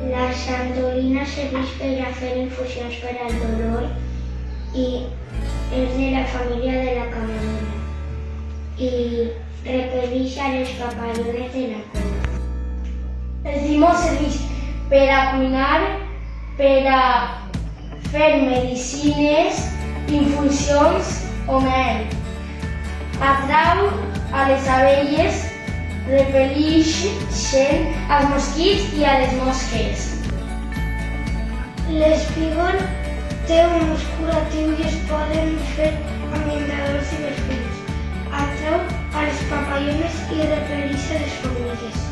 La santolina serveix per a fer infusions per al dolor i és de la família de la camomila i repel·lix a les papallones de la cua. El timó serveix per a cuinar, per a fer medicines, infusions o mel. Atrau a les abelles, repel·lixen als mosquits i a les mosques. L'espígol té un ús curatiu i es poden fer ambientadors diversos. Atrau a les papallones i repel·lix a les formigues.